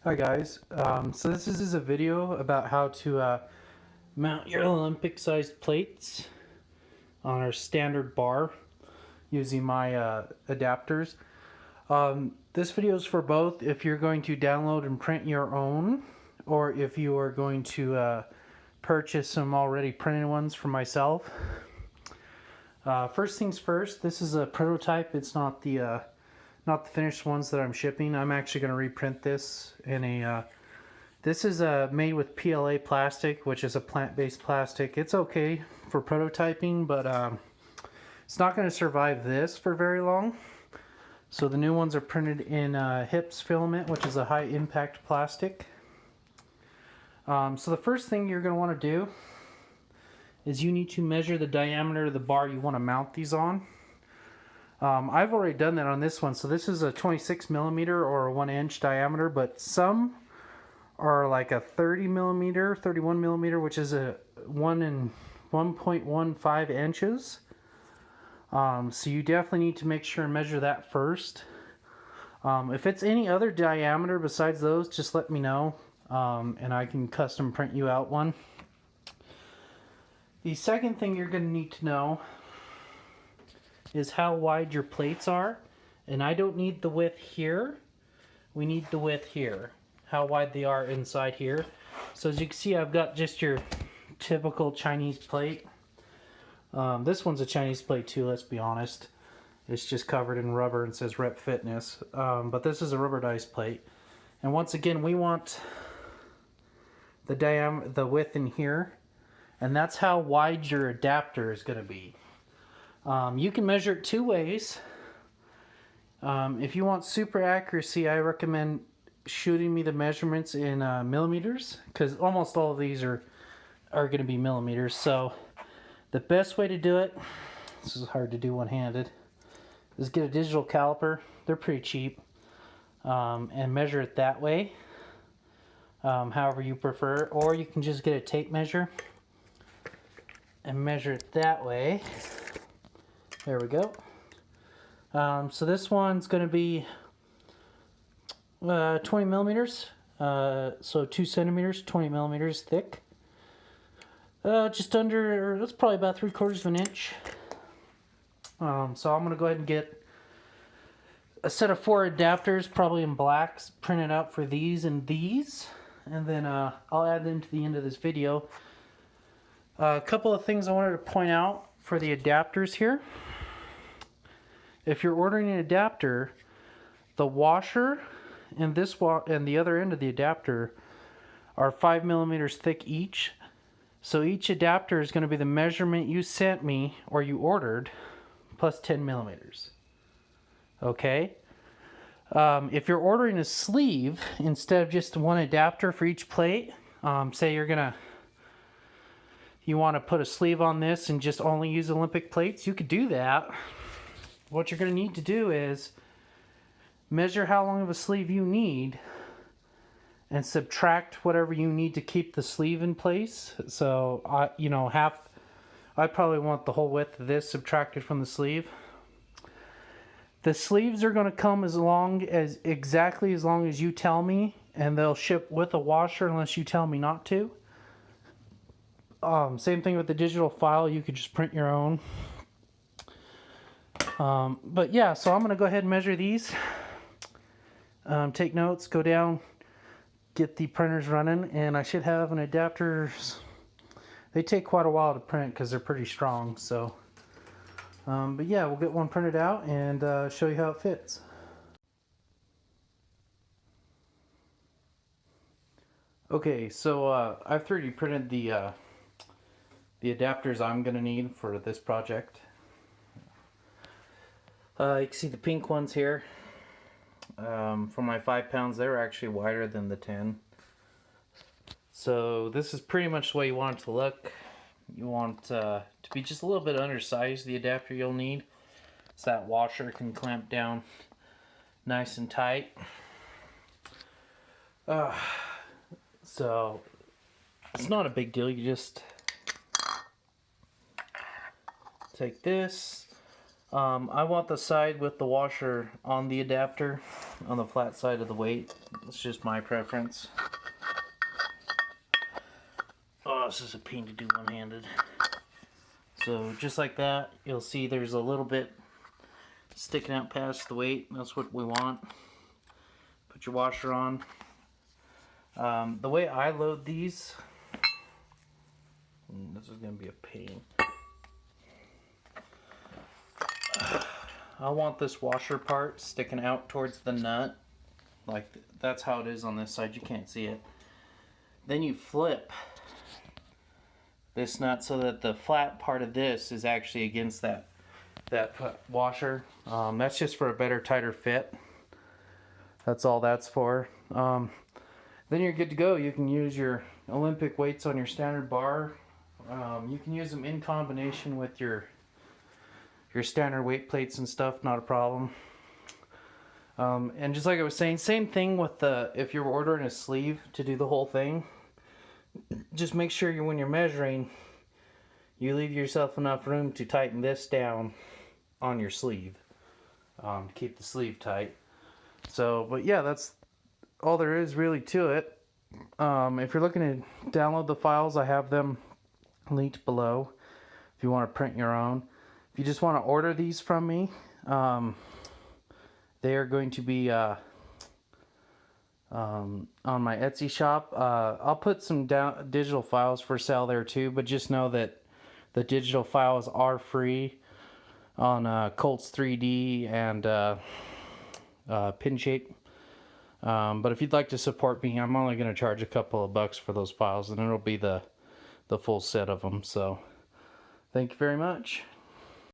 Hi guys, so this is a video about how to mount your Olympic sized plates on our standard bar using my adapters. This video is for both if you're going to download and print your own, or if you are going to purchase some already printed ones for myself. First things first, this is a prototype. It's not the finished ones that I'm shipping. I'm actually going to reprint this in a this is made with PLA plastic, which is a plant-based plastic. It's okay for prototyping, but it's not going to survive this for very long. So the new ones are printed in HIPS filament, which is a high impact plastic. So the first thing you're going to want to do is you need to measure the diameter of the bar you want to mount these on. I've already done that on this one. So this is a 26 millimeter or a 1 inch diameter, but some are like a 30 millimeter, 31 millimeter, which is a 1.15 inches. So you definitely need to make sure and measure that first. If it's any other diameter besides those, just let me know, and I can custom print you out one. The second thing you're going to need to know is how wide your plates are, and I don't need the width here. We need the width here, how wide they are inside here. So as you can see, I've got just your typical Chinese plate. This one's a Chinese plate too, let's be honest. It's just covered in rubber and says Rep Fitness, but this is a rubberized plate. And once again, we want the width in here, and that's how wide your adapter is going to be. You can measure it two ways. If you want super accuracy, I recommend shooting me the measurements in millimeters, because almost all of these are going to be millimeters. So the best way to do it, this is hard to do one-handed, is get a digital caliper. They're pretty cheap, and measure it that way, however you prefer. Or you can just get a tape measure and measure it that way. There we go. So this one's going to be 20 millimeters, so 2 centimeters, 20 millimeters thick. Just under, that's probably about 3/4 of an inch. So I'm going to go ahead and get a set of 4 adapters, probably in blacks, printed out for these and these. And then I'll add them to the end of this video. A couple of things I wanted to point out for the adapters here. If you're ordering an adapter, the washer and and the other end of the adapter are 5 millimeters thick each. So each adapter is going to be the measurement you sent me or you ordered plus 10 millimeters. Okay? If you're ordering a sleeve instead of just one adapter for each plate, say you want to put a sleeve on this and just only use Olympic plates, you could do that. What you're going to need to do is measure how long of a sleeve you need and subtract whatever you need to keep the sleeve in place. So I probably want the whole width of this subtracted from the sleeve. The sleeves are going to come exactly as long as you tell me, and they'll ship with a washer unless you tell me not to. Same thing with the digital file, you could just print your own. But yeah, so I'm going to go ahead and measure these. Take notes, go down, get the printers running, and I should have an adapter. They take quite a while to print because they're pretty strong. So, but yeah, we'll get one printed out and show you how it fits. Okay, so I've 3D printed the adapters I'm going to need for this project. You can see the pink ones here. For my 5 pounds, they're actually wider than the 10. So this is pretty much the way you want it to look. You want to be just a little bit undersized, the adapter you'll need, so that washer can clamp down nice and tight. So it's not a big deal. You just take this, I want the side with the washer on the adapter, on the flat side of the weight. It's just my preference. Oh, this is a pain to do one-handed. So just like that, you'll see there's a little bit sticking out past the weight. That's what we want. Put your washer on. The way I load these, this is going to be a pain. I want this washer part sticking out towards the nut. Like that's how it is on this side. You can't see it. Then you flip this nut so that the flat part of this is actually against that washer. That's just for a better, tighter fit. That's all that's for. Then you're good to go. You can use your Olympic weights on your standard bar. You can use them in combination with your standard weight plates and stuff, not a problem. And just like I was saying, same thing with if you're ordering a sleeve to do the whole thing, just make sure when you're measuring, you leave yourself enough room to tighten this down on your sleeve, to keep the sleeve tight. So, but yeah, that's all there is really to it. If you're looking to download the files, I have them linked below if you want to print your own. If you just want to order these from me, they are going to be on my Etsy shop. I'll put some digital files for sale there too, but just know that the digital files are free on Colts 3D and PinShape. But if you'd like to support me, I'm only going to charge a couple of bucks for those files, and it'll be the full set of them. So thank you very much.